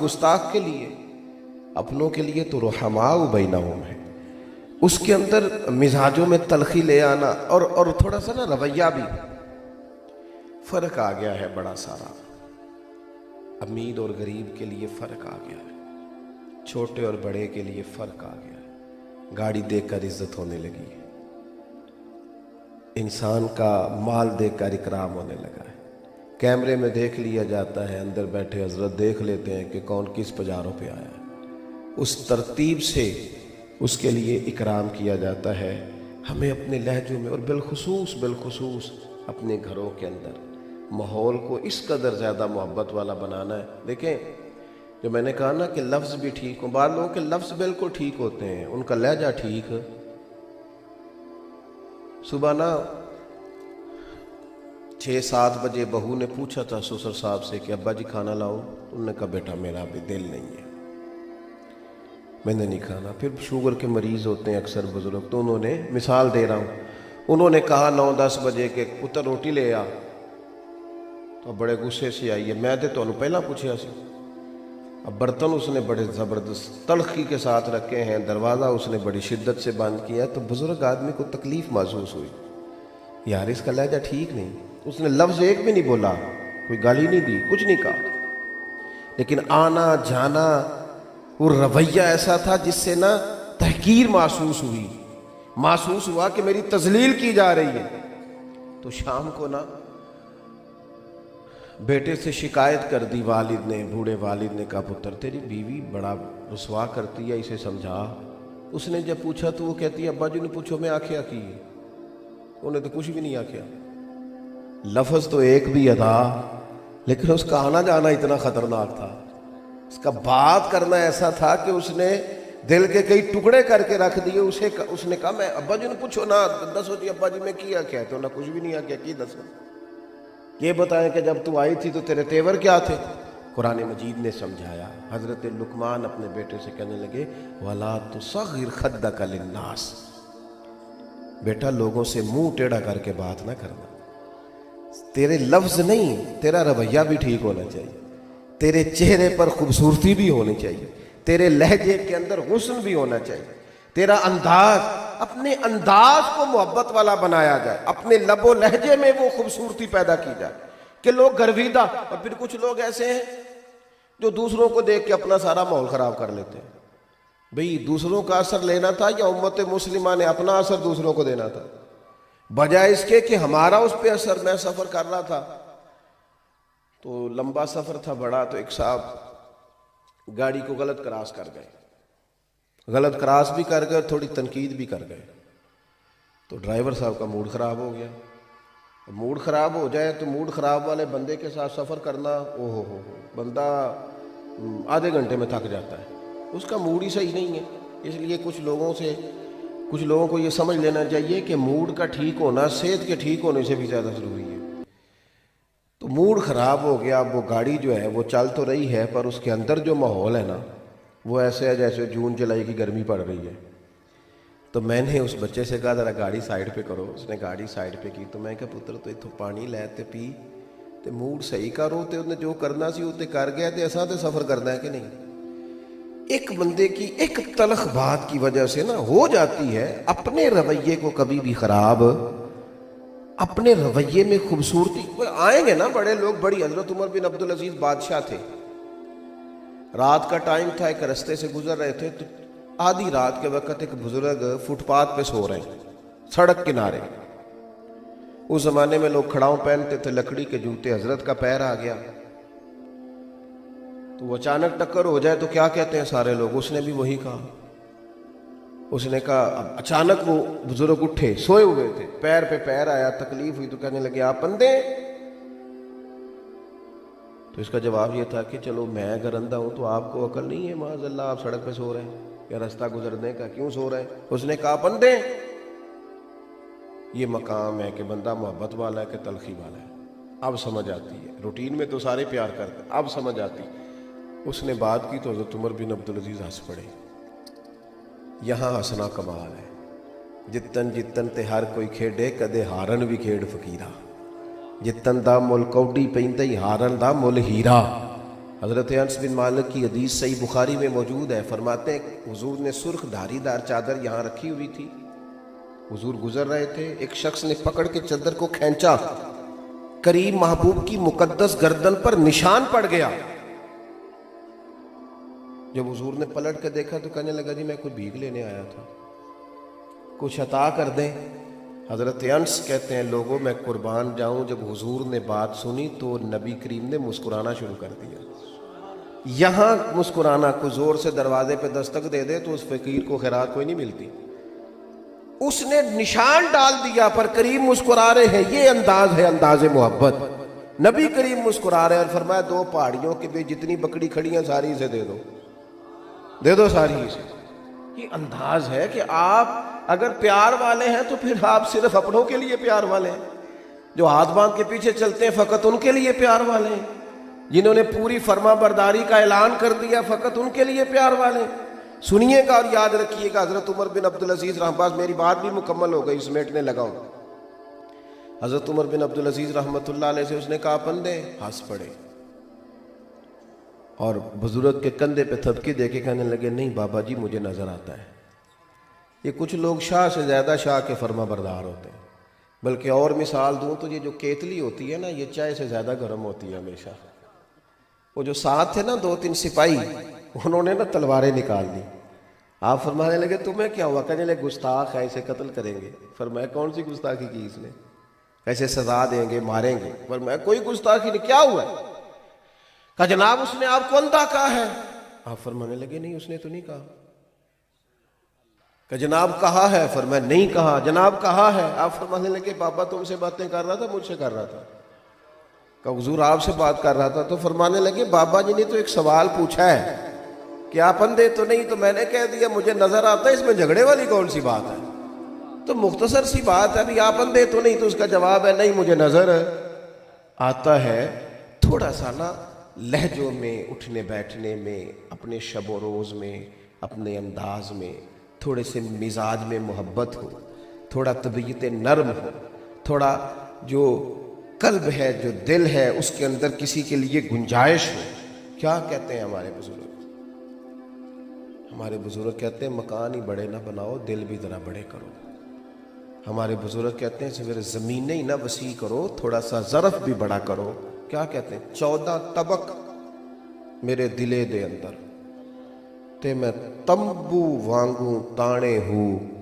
گستاخ کے لیے، اپنوں کے لیے تو رحماء بینہم ہے، اس کے اندر مزاجوں میں تلخی لے آنا اور تھوڑا سا نا رویہ بھی فرق آ گیا ہے بڑا سارا. امیر اور غریب کے لیے فرق آ گیا ہے، چھوٹے اور بڑے کے لیے فرق آ گیا ہے. گاڑی دیکھ کر عزت ہونے لگی ہے، انسان کا مال دیکھ کر اکرام ہونے لگا ہے. کیمرے میں دیکھ لیا جاتا ہے، اندر بیٹھے حضرت دیکھ لیتے ہیں کہ کون کس پجاروں پہ آیا ہے. اس ترتیب سے اس کے لیے اکرام کیا جاتا ہے. ہمیں اپنے لہجوں میں اور بالخصوص اپنے گھروں کے اندر ماحول کو اس قدر زیادہ محبت والا بنانا ہے. دیکھیں جو میں نے کہا نا کہ لفظ بھی ٹھیک ہوں، بعض لوگوں کے لفظ بالکل ٹھیک ہوتے ہیں، ان کا لہجہ ٹھیک. صبح نا 6-7 بجے بہو نے پوچھا تھا سسر صاحب سے کہ ابا جی کھانا لاؤں؟ انہوں نے کہا بیٹا میرا بھی دل نہیں ہے، میں نے نہیں کھانا. پھر شوگر کے مریض ہوتے ہیں اکثر بزرگ، تو انہوں نے مثال دے رہا ہوں، انہوں نے کہا 9-10 بجے کہ پتر روٹی لے آ، تو بڑے غصے سے آئی ہے. میں تو انہوں پہلا پوچھا سی. اب برتن اس نے بڑے زبردست تلخی کے ساتھ رکھے ہیں، دروازہ اس نے بڑی شدت سے بند کیا. تو بزرگ آدمی کو تکلیف محسوس ہوئی، یار اس کا لہجہ ٹھیک نہیں. اس نے لفظ ایک بھی نہیں بولا، کوئی گالی نہیں دی، کچھ نہیں کہا، لیکن آنا جانا وہ رویہ ایسا تھا جس سے نا تحقیر محسوس ہوا کہ میری تذلیل کی جا رہی ہے. تو شام کو نا بیٹے سے شکایت کر دی والد نے، بوڑھے والد نے کہا پتر تیری بیوی بڑا رسوا کرتی ہے، اسے سمجھا. اس نے جب پوچھا تو وہ کہتی ہے ابا جی نے پوچھو میں آکھیا کی، انہیں تو کچھ بھی نہیں آکھیا. لفظ تو ایک بھی ادا، لیکن اس کا آنا جانا اتنا خطرناک تھا، اس کا بات کرنا ایسا تھا کہ اس نے دل کے کئی ٹکڑے کر کے رکھ دیے. اس نے کہا میں ابا جی نے پوچھو نا، دسو جی ابا جی میں کیا کیا، تو نہ کچھ بھی نہیں آ کیا کی دسو، یہ بتائیں کہ جب تو آئی تھی تو تیرے تیور کیا تھے. قرآن مجید نے سمجھایا. حضرت لقمان اپنے بیٹے سے کہنے لگے وَلَا تُصَغِّرْ خَدَّكَ لِلنَّاسِ، بیٹا لوگوں سے منہ ٹیڑھا کر کے بات نہ کرنا. تیرے لفظ نہیں، تیرا رویہ بھی ٹھیک ہونا چاہیے، تیرے چہرے پر خوبصورتی بھی ہونی چاہیے، تیرے لہجے کے اندر حسن بھی ہونا چاہیے، تیرا انداز، اپنے انداز کو محبت والا بنایا جائے، اپنے لب و لہجے میں وہ خوبصورتی پیدا کی جائے کہ لوگ گرویدہ. اور پھر کچھ لوگ ایسے ہیں جو دوسروں کو دیکھ کے اپنا سارا ماحول خراب کر لیتے ہیں. بھئی دوسروں کا اثر لینا تھا یا امت مسلمہ نے اپنا اثر دوسروں کو دینا تھا؟ بجائے اس کے کہ ہمارا اس پہ اثر. میں سفر کر رہا تھا تو لمبا سفر تھا بڑا، تو ایک صاحب گاڑی کو غلط کراس کر گئے، غلط کراس بھی کر گئے اور تھوڑی تنقید بھی کر گئے. تو ڈرائیور صاحب کا موڈ خراب ہو گیا. موڈ خراب ہو جائے تو موڈ خراب والے بندے کے ساتھ سفر کرنا، ہو بندہ آدھے گھنٹے میں تھک جاتا ہے، اس کا موڈ ہی صحیح نہیں ہے. اس لیے کچھ لوگوں کو یہ سمجھ لینا چاہیے کہ موڈ کا ٹھیک ہونا صحت کے ٹھیک ہونے سے بھی زیادہ ضروری ہے. تو موڈ خراب ہو گیا. وہ گاڑی جو ہے وہ چل تو رہی ہے پر اس کے اندر جو ماحول ہے نا وہ ایسے ہے جیسے جون جولائی کی گرمی پڑ رہی ہے. تو میں نے اس بچے سے کہا ذرا گاڑی سائڈ پہ کرو. اس نے گاڑی سائڈ پہ کی. تو میں کہا پتر تو اتوں پانی لے تے پی تے موڈ صحیح کرو، تے انہیں جو کرنا سی وہ تے کر گیا، تے ایسا تے سفر کرنا ہے کہ نہیں. ایک بندے کی ایک تلخ بات کی وجہ سے نا ہو جاتی ہے اپنے رویے کو کبھی بھی خراب. اپنے رویے میں خوبصورتی آئیں گے نا بڑے لوگ. بڑی حضرت عمر بن عبدالعزیز بادشاہ تھے، رات کا ٹائم تھا، ایک رستے سے گزر رہے تھے تو آدھی رات کے وقت ایک بزرگ فٹ پاتھ پہ سو رہے ہیں سڑک کنارے. اس زمانے میں لوگ کھڑاؤں پہنتے تھے، لکڑی کے جوتے. حضرت کا پیر آ گیا تو وہ اچانک ٹکر ہو جائے تو کیا کہتے ہیں سارے لوگ. اس نے بھی وہی کہا. اس نے کہا اب اچانک وہ بزرگ اٹھے، سوئے ہوئے تھے، پیر پہ پیر آیا، تکلیف ہوئی تو کہنے لگے آپ اندھے. تو اس کا جواب یہ تھا کہ چلو میں اگر اندھا ہوں تو آپ کو عقل نہیں ہے معاذ اللہ آپ سڑک پہ سو رہے ہیں یا رستہ گزرنے کا کیوں سو رہے ہیں. اس نے کہا آپ اندھے. یہ مقام ہے کہ بندہ محبت والا ہے کہ تلخی والا ہے. اب سمجھ آتی ہے. روٹین میں تو سارے پیار کرتے ہیں، اب سمجھ آتی. اس نے بات کی تو حضرت عمر بن عبدالعزیز ہنس پڑے. یہاں ہنسنا کمال ہے. جتن تے ہر کوئی کھیڈے کدے ہارن بھی کھیڈ فقیرا. جتن دا مل کوڈی پیندا ہی ہارن دا مل ہیرا. حضرت انس بن مالک کی حدیث صحیح بخاری میں موجود ہے، فرماتے ہیں حضور نے سرخ دھاری دار چادر یہاں رکھی ہوئی تھی، حضور گزر رہے تھے، ایک شخص نے پکڑ کے چادر کو کھینچا، قریب محبوب کی مقدس گردن پر نشان پڑ گیا۔ جب حضور نے پلٹ کے دیکھا تو کہنے لگا جی میں کوئی بھیک لینے آیا تھا، کچھ عطا کر دیں۔ حضرت انس کہتے ہیں لوگوں میں قربان جاؤں، جب حضور نے بات سنی تو نبی کریم نے مسکرانا شروع کر دیا۔ یہاں مسکرانا، کوئی زور سے دروازے پہ دستک دے دے تو اس فقیر کو خیرات کوئی نہیں ملتی، اس نے نشان ڈال دیا پر کریم مسکرا رہے ہیں، یہ انداز ہے انداز محبت۔ نبی کریم مسکرا رہے ہیں اور فرمایا دو پہاڑیوں کے بیچ جتنی بکری کھڑی ہیں ساری اسے دے دو، دے دو ساری اسے۔ یہ انداز ہے کہ آپ اگر پیار والے ہیں تو پھر آپ صرف اپنوں کے لیے پیار والے ہیں، جو ہاتھ باندھ کے پیچھے چلتے ہیں فقط ان کے لیے پیار والے ہیں، جنہوں نے پوری فرما برداری کا اعلان کر دیا فقط ان کے لیے پیار والے ہیں۔ سنیے گا اور یاد رکھیے گا، حضرت عمر بن عبدالعزیز رحمۃ اللہ، میری بات بھی مکمل ہو گئی، سمیٹنے لگا ہوں۔ حضرت عمر بن عبدالعزیز رحمۃ اللہ علیہ سے اس نے کہا بندے، ہنس پڑے اور بزرگ کے کندھے پہ تھپکی دے کے کہنے لگے نہیں بابا جی مجھے نظر آتا ہے۔ یہ کچھ لوگ شاہ سے زیادہ شاہ کے فرما بردار ہوتے ہیں، بلکہ اور مثال دوں تو یہ جو کیتلی ہوتی ہے نا، یہ چائے سے زیادہ گرم ہوتی ہے ہمیشہ۔ وہ جو ساتھ تھے نا دو تین سپاہی، انہوں نے نا تلواریں نکال دی، آپ فرمانے لگے تمہیں کیا ہوا؟ کہنے لگے گستاخ ہے اسے قتل کریں گے۔ فرمایا کون سی گستاخی کی اس نے؟ ایسے سزا دیں گے، ماریں گے۔ فرمایا کوئی گستاخی نہیں، کیا ہوا؟ کہا جناب اس نے آپ کو اندھا کہا ہے۔ آپ فرمانے لگے نہیں اس نے تو نہیں کہا۔ کہ جناب کہا ہے؟ فرمایا نہیں کہا۔ جناب کہا ہے؟ آپ فرمانے لگے بابا تم سے باتیں کر رہا تھا مجھ سے کر رہا تھا؟ کہ حضور آپ سے بات کر رہا تھا۔ تو فرمانے لگے بابا جی نے تو ایک سوال پوچھا ہے کہ آپ اندھے تو نہیں، تو میں نے کہہ دیا مجھے نظر آتا ہے، اس میں جھگڑے والی کون سی بات ہے؟ تو مختصر سی بات ہے، ابھی آپ اندھے تو نہیں، تو اس کا جواب ہے نہیں مجھے نظر آتا ہے۔ تھوڑا سا نا لہجوں میں، اٹھنے بیٹھنے میں، اپنے شب و روز میں، اپنے انداز میں تھوڑے سے مزاج میں محبت ہو، تھوڑا طبیعت نرم ہو، تھوڑا جو قلب ہے جو دل ہے اس کے اندر کسی کے لیے گنجائش ہو۔ کیا کہتے ہیں ہمارے بزرگ؟ ہمارے بزرگ کہتے ہیں مکان ہی بڑے نہ بناؤ، دل بھی ذرا بڑے کرو۔ ہمارے بزرگ کہتے ہیں صرف زمینیں ہی نہ وسیع کرو، تھوڑا سا ظرف بھی بڑا کرو۔ کیا کہتے ہیں؟ 14 طبق میرے دلے دے اندر تے میں تمبو وانگوں تانے ہوں،